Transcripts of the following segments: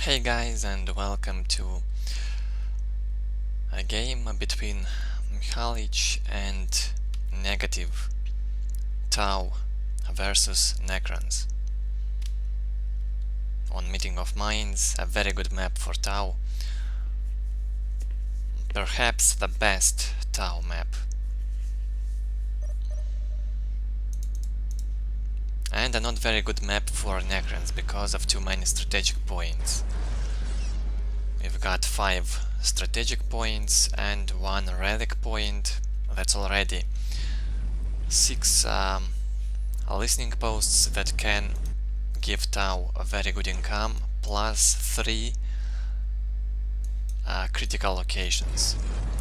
Hey guys, and welcome to a game between Mixalich and negative ToW versus Necrons. On Meeting of Minds, a very good map for ToW. Perhaps the best ToW map. And a not very good map for Necrons because of too many strategic points. We've got 5 strategic points and 1 relic point. That's already 6 listening posts that can give ToW a very good income, plus 3 critical locations.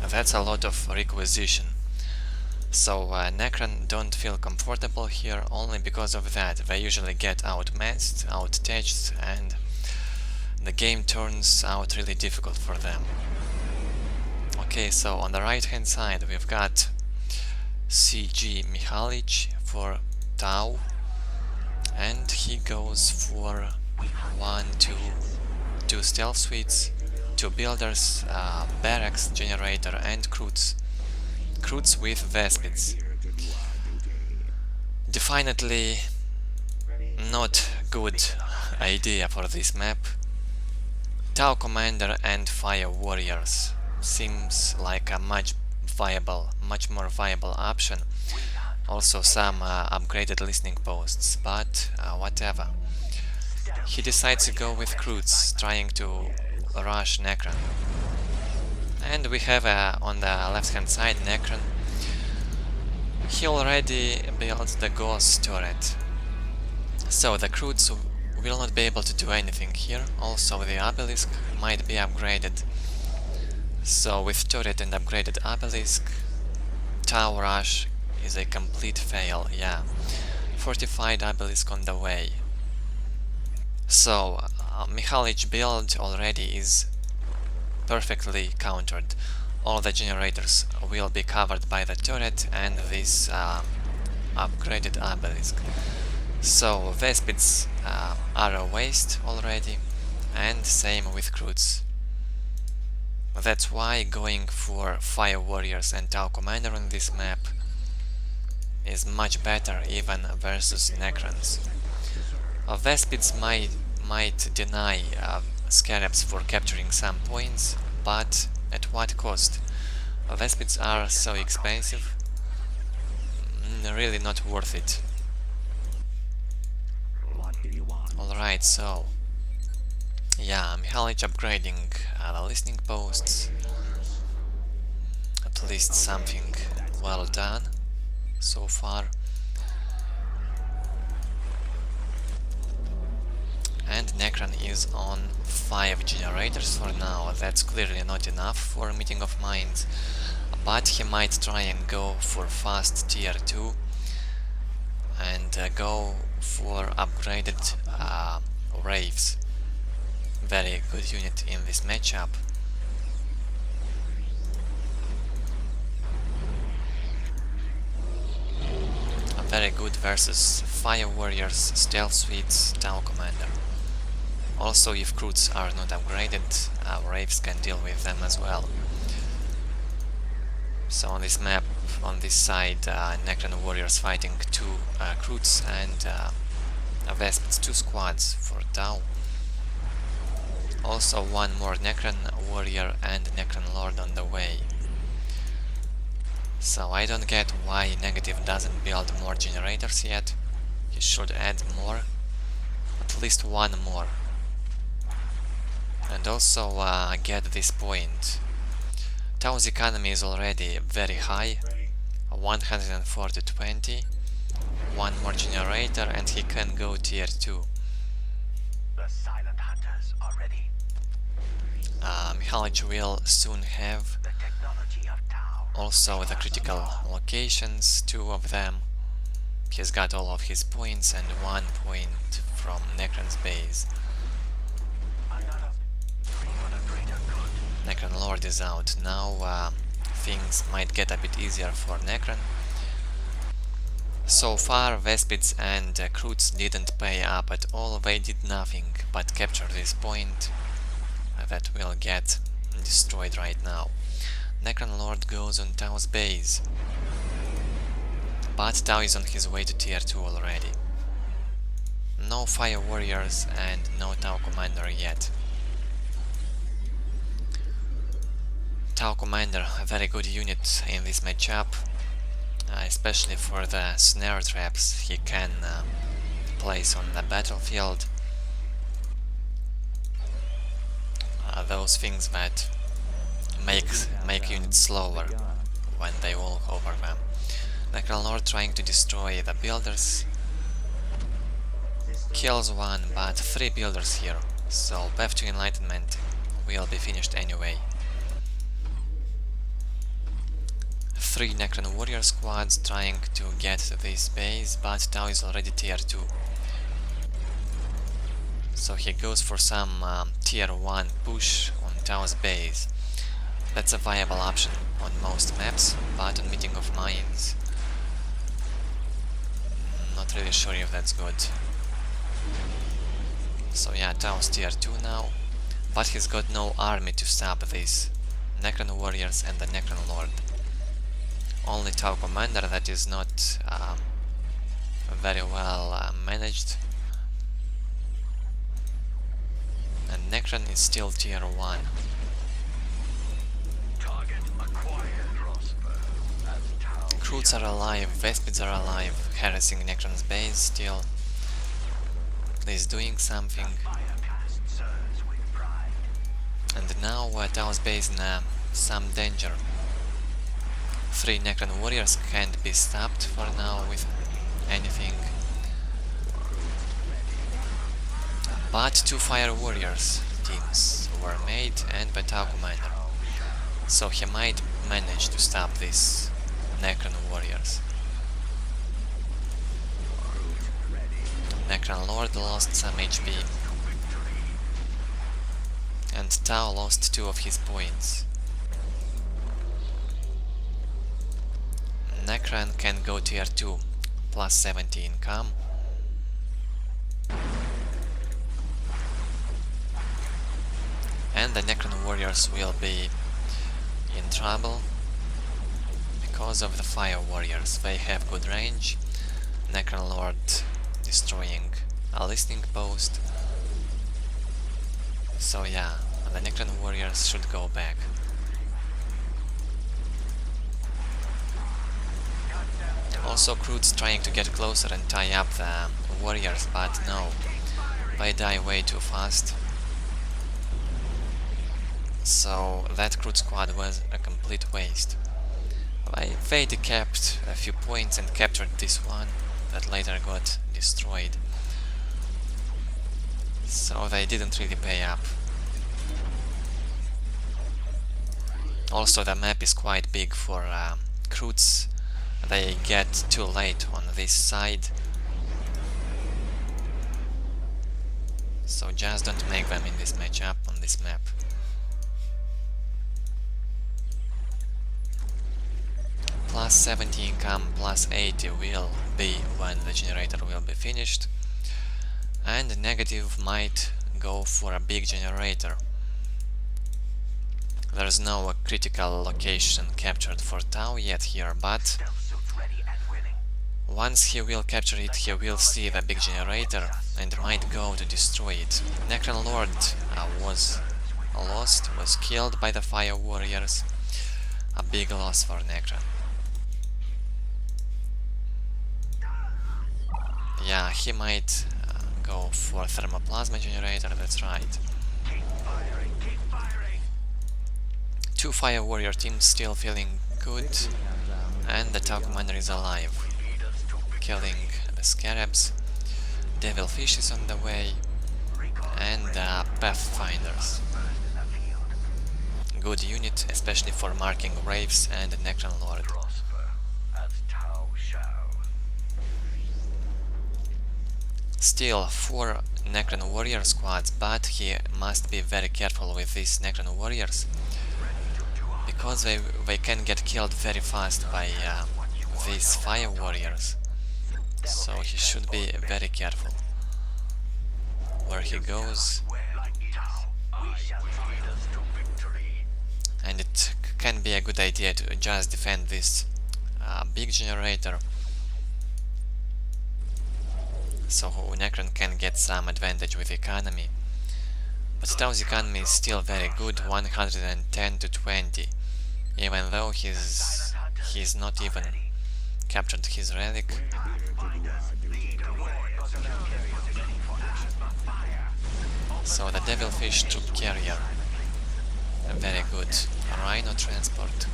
That's a lot of requisition. So Necron don't feel comfortable here only because of that. They usually get outmatched, outtached, and the game turns out really difficult for them. Okay, so on the right hand side we've got CG Mixalich for ToW, and he goes for 2 stealth suites, 2 builders, barracks, generator, and Croods with Vespids. Definitely not good idea for this map. ToW Commander and Fire Warriors seems like a much more viable option. Also some upgraded listening posts, but whatever. He decides to go with Croods, trying to rush Necron. And we have on the left hand side Necron. He already built the Ghost turret, so the Croods will not be able to do anything here. Also the Obelisk might be upgraded, so with turret and upgraded Obelisk, ToW rush is a complete fail. Yeah, fortified Obelisk on the way. So Mixalich build already is perfectly countered. All the generators will be covered by the turret and this upgraded Obelisk. So Vespids are a waste already, and same with Croods. That's why going for Fire Warriors and ToW Commander on this map is much better even versus Necrons. Vespids might deny Scarabs for capturing some points, but at what cost? Vespids are so expensive, really not worth it. Alright, so yeah, Mixalich upgrading the listening posts. At least something well done so far. And Necron is on 5 generators for now. That's clearly not enough for Meeting of Minds, but he might try and go for fast tier 2 and go for upgraded Wraiths. Very good unit in this matchup. Very good versus Fire Warriors, Stealth Suites, ToW Commander. Also, if Croods are not upgraded, Wraiths can deal with them as well. So on this map, on this side, Necron Warriors fighting 2 Croods and Vespids, 2 squads for ToW. Also 1 more Necron Warrior and Necron Lord on the way. So I don't get why Negative doesn't build more generators yet. He should add more, at least 1 more. And also get this point. ToW's economy is already very high, 104 to 20. 1 more generator and he can go tier 2. The silent hunters are ready. Mixalich will soon have The technology of ToW. also the critical locations, 2 of them. He's got all of his points and 1 point from Necron's base. Necron Lord is out now. Things might get a bit easier for Necron. So far Vespids and Croods didn't pay up at all. They did nothing but capture this point. that will get destroyed right now. Necron Lord goes on Tao's base, but Tao is on his way to tier 2 already. No Fire Warriors and no Tao Commander yet. Tao Commander, a very good unit in this matchup, especially for the snare traps he can place on the battlefield. Those things that make units slower when they walk over them. Necron Lord trying to destroy the builders. Kills one, but 3 builders here, so Path to Enlightenment will be finished anyway. 3 Necron Warrior squads trying to get to this base, but Tao is already tier 2. So he goes for some tier 1 push on Tao's base. That's a viable option on most maps, but on Meeting of Minds, not really sure if that's good. So yeah, Tao's tier 2 now, but he's got no army to stop these Necron Warriors and the Necron Lord. Only Tau Commander that is not very well managed, and Necron is still tier 1. Recruits are alive, Vespids are alive, harassing Necron's base still. He's doing something. And now Tao's base in some danger. 3 Necron Warriors can't be stopped for now with anything. But 2 Fire Warriors teams were made and by Tau Commander. So he might manage to stop these Necron Warriors. Necron Lord lost some HP. And Tau lost 2 of his points. Necron can go tier 2, plus 70 income. And the Necron Warriors will be in trouble because of the Fire Warriors. They have good range. Necron Lord destroying a listening post. So yeah, the Necron Warriors should go back. Also Croods trying to get closer and tie up the Warriors, but no, they die way too fast. So that Croot squad was a complete waste. They kept a few points and captured this one that later got destroyed. So they didn't really pay up. Also the map is quite big for Croods. They get too late on this side. So just don't make them in this matchup on this map. Plus 70 income, plus 80 will be when the generator will be finished. And negative might go for a big generator. There's no critical location captured for Tau yet here, but once he will capture it, he will see the big generator and might go to destroy it. Necron Lord was lost, was killed by the Fire Warriors. A big loss for Necron. Yeah, he might go for Thermoplasma generator, that's right. 2 Fire Warrior teams still feeling good, and the Tau Commander is alive, killing the Scarabs. Devilfish is on the way, and Pathfinders. Good unit, especially for marking Wraiths and Necron Lord. Still 4 Necron Warrior squads, but he must be very careful with these Necron Warriors, because they can get killed very fast by these Fire Warriors. So he should be very careful where he goes. and it can be a good idea to just defend this big generator, so Necron can get some advantage with economy. But TvN's economy is still very good, 110 to 20, even though he's not even captured his relic. So the Devilfish troop carrier, very good. Rhino transport,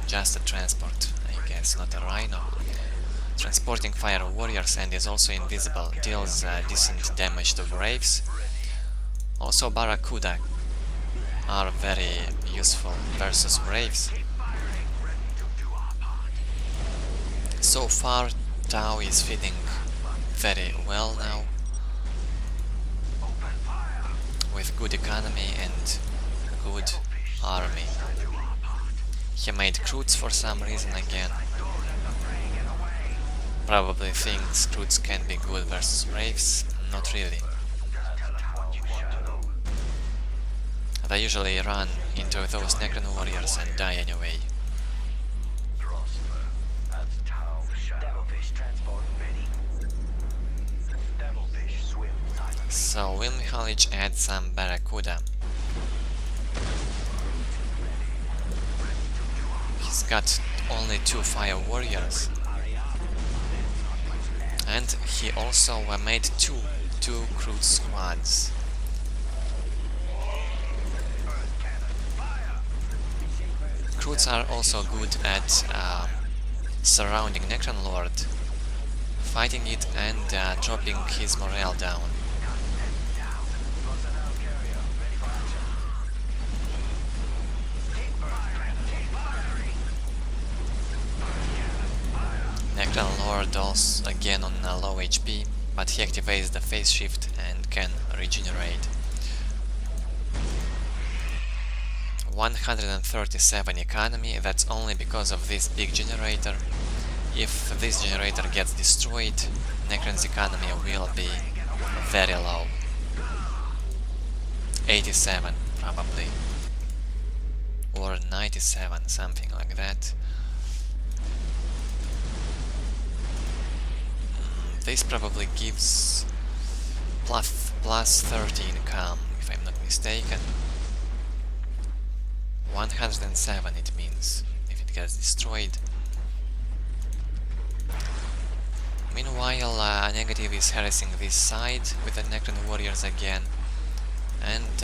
just a transport, I guess, not a rhino. Transporting fire warriors and is also invisible, deals decent damage to Braves. Also Barracuda are very useful versus Braves. So far TvN is feeding very well now, with good economy and good army. He made Croods for some reason again. Probably thinks Croods can be good versus Braves. Not really. They usually run into those Necron warriors and die anyway. So will Mixalich add some Barracuda? He's got only 2 fire warriors, and he also made two Crude squads. Crudes are also good at surrounding Necron Lord, fighting it and dropping his morale down. Necron Lord also again on low HP, but he activates the phase shift and can regenerate. 137 economy, that's only because of this big generator. If this generator gets destroyed, Necron's economy will be very low. 87 probably, or 97, something like that. This probably gives plus 30 income, if I'm not mistaken. 107 it means, if it gets destroyed. Meanwhile, Negative is harassing this side with the Necron warriors again, and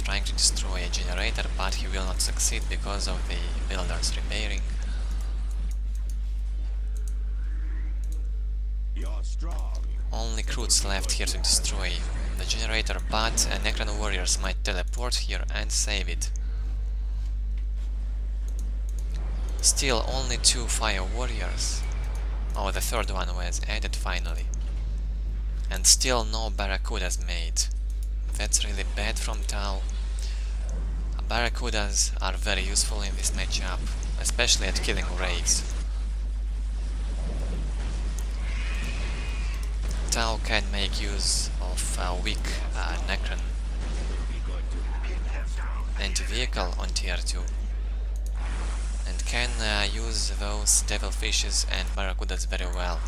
trying to destroy a generator, but he will not succeed because of the builders repairing. Only Croods left here to destroy the generator, but Necron warriors might teleport here and save it. Still only 2 fire warriors. Oh, the third one was added finally. And still no Barracudas made. That's really bad from TvN. Barracudas are very useful in this matchup, especially at killing Wraiths. TvN can make use of weak Necron anti-vehicle on tier 2. And can use those Devilfishes and Barracudas very well.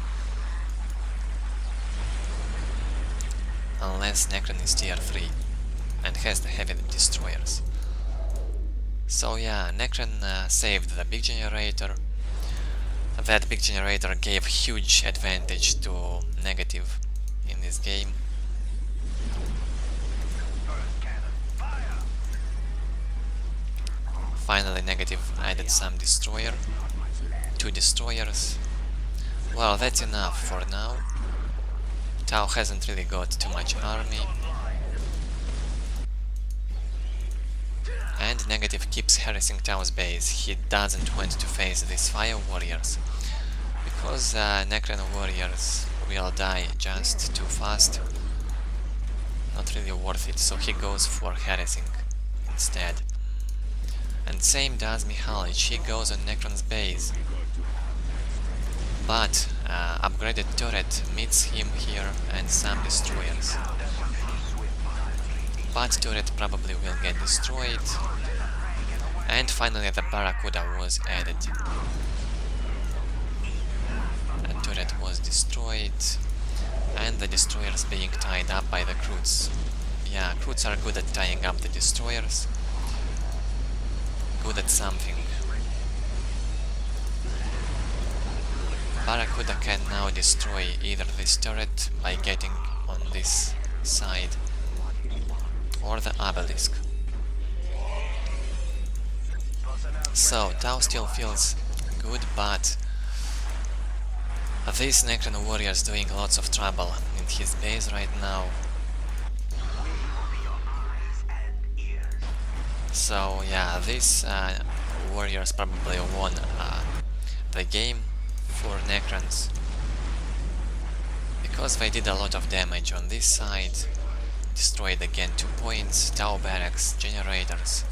Unless Necron is tier 3 and has the heavy destroyers. So yeah, Necron saved the big generator. That big generator gave huge advantage to Negative in this game. Finally Negative added some destroyer, 2 destroyers. Well, that's enough for now. TvN hasn't really got too much army. And Negative keeps harassing TvN's base. He doesn't want to face these fire warriors, because Necron warriors will die just too fast. Not really worth it, so he goes for harassing instead. And same does Mixalich, he goes on Necron's base. But upgraded turret meets him here and some destroyers. but turret probably will get destroyed. And finally the Barracuda was added. The turret was destroyed, and the destroyers being tied up by the Croods. Yeah, Croods are good at tying up the destroyers. Good at something. Barracuda can now destroy either this turret by getting on this side, or the obelisk. So, DoW still feels good, but this Necron warrior is doing lots of trouble in his base right now. So yeah, these warriors probably won the game for Necrons, because they did a lot of damage on this side, destroyed again 2 points, DoW barracks, generators,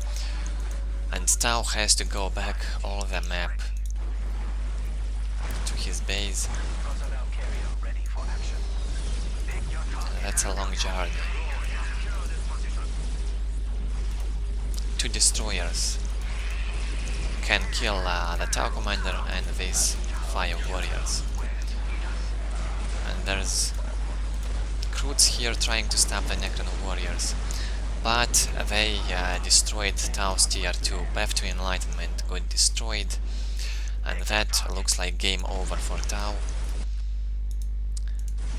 and DoW has to go back all the map to his base. That's a long journey. 2 destroyers can kill the DoW commander and these fire warriors. And there's Croods here trying to stop the Necron warriors, but they destroyed DoW's tier 2. Path to Enlightenment got destroyed, and that looks like game over for DoW.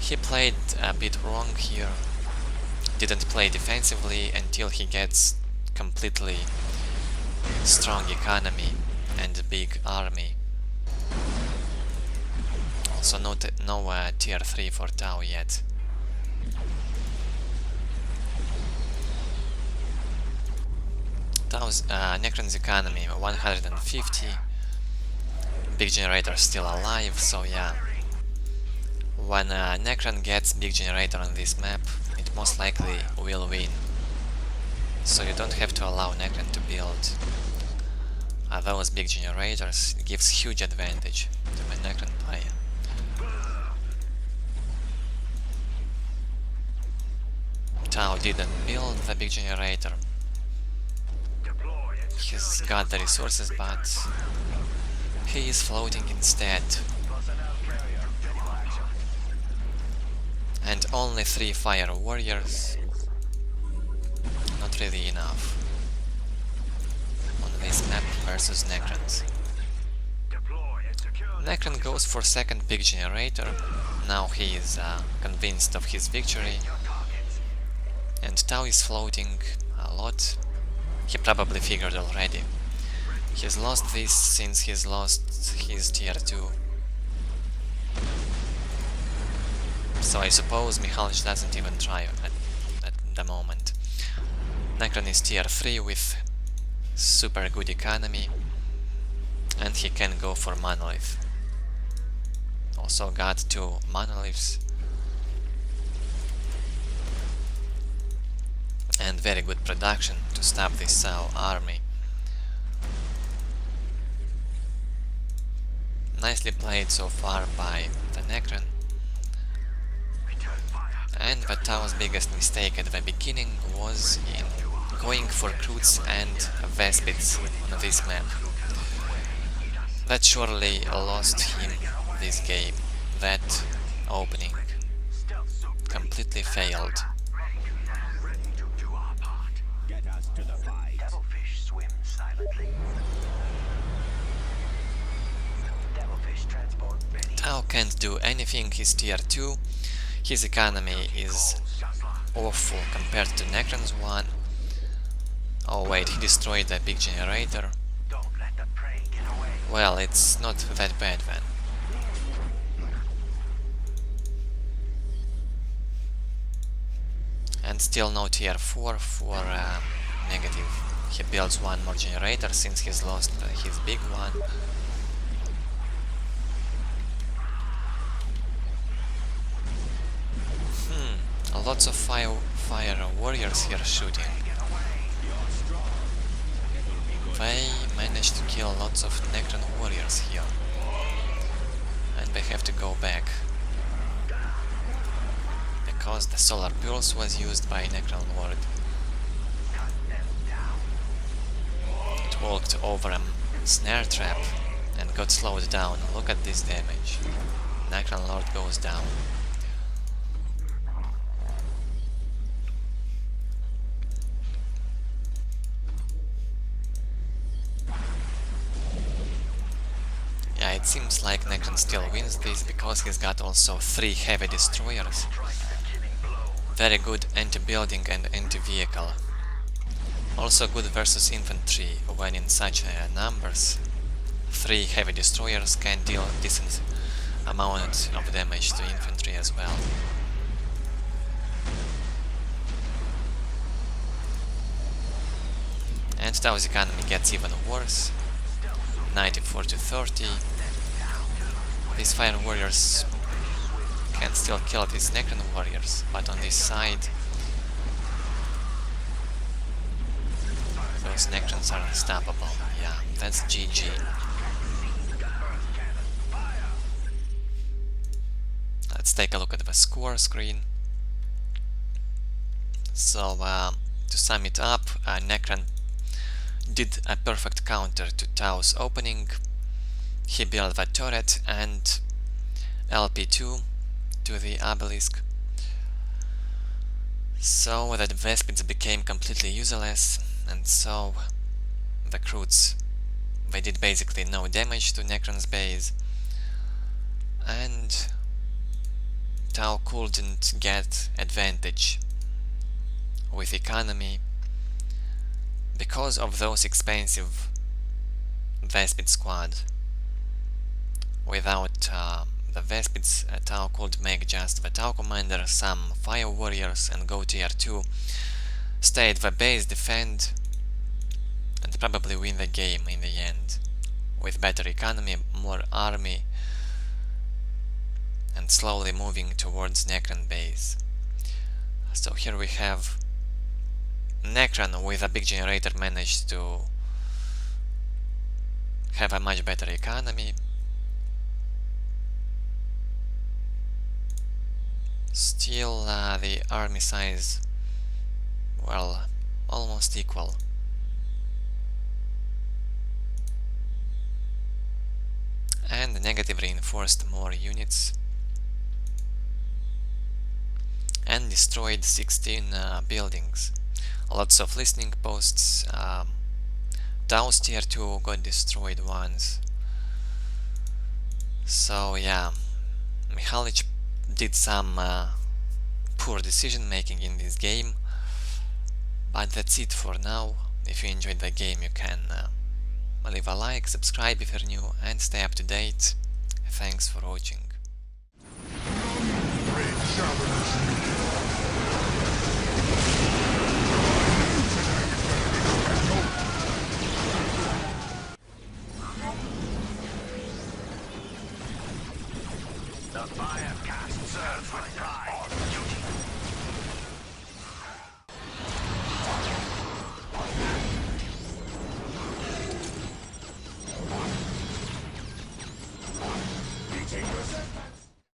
He played a bit wrong here, didn't play defensively until he gets completely strong economy and a big army. So no tier 3 for DoW yet. DoW's Necron's economy 150. Big generator still alive, so yeah. When Necron gets big generator on this map, it most likely will win. So you don't have to allow Necron to build those big generators. It gives huge advantage to the Necron player. DoW didn't build the big generator. He's got the resources, but he is floating instead. And only 3 fire warriors. Not really enough on this map versus Necrons. Necron goes for second big generator. Now he is convinced of his victory, and DoW is floating a lot. He probably figured already. He's lost this since he's lost his tier 2. So I suppose Mixalich doesn't even try at the moment. Necron is tier 3 with super good economy, and he can go for monolith. Also got 2 monoliths and very good production to stop this DoW army. Nicely played so far by the Necron. And the DoW's biggest mistake at the beginning was in going for Croods and Vespids on this map. That surely lost him this game. That opening completely failed. DoW can't do anything, he's tier 2. His economy is awful compared to Necron's one. Oh wait, he destroyed a big generator. Well, it's not that bad then. And still no tier 4 for negative. He builds 1 more generator since he's lost his big one. Lots of fire warriors here shooting. They managed to kill lots of Necron warriors here. And they have to go back. Because the Solar Pulse was used by Necron Lord. walked over a snare trap and got slowed down. Look at this damage. Necron Lord goes down. Yeah, it seems like Necron still wins this because he's got also 3 heavy destroyers. Very good anti-building and anti-vehicle. Also good versus infantry when in such numbers. 3 heavy destroyers can deal a decent amount of damage to infantry as well. And DoW's economy gets even worse. 94 to 30. These fire warriors can still kill these Necron warriors, but on this side those Necrons are unstoppable. Yeah, that's GG. Let's take a look at the score screen. So, to sum it up, Necron did a perfect counter to DoW's opening. He built the turret and LP2 to the obelisk, so that Vespids became completely useless, and so the Croods, they did basically no damage to Necron's base, and DoW couldn't get advantage with economy because of those expensive Vespid squad. Without the Vespids, DoW could make just the DoW commander, some fire warriors, and go tier 2, stay at the base, defend, and probably win the game in the end, with better economy, more army, and slowly moving towards Necron base. So here we have Necron with a big generator managed to have a much better economy. Still, the army size, well, almost equal. And negative reinforced more units and destroyed 16 buildings. Lots of listening posts. DoW's tier 2 got destroyed once. So yeah, Mixalich did some poor decision making in this game, but that's it for now. If you enjoyed the game, you can leave a like, subscribe if you're new, and stay up to date. Thanks for watching. Great challenge.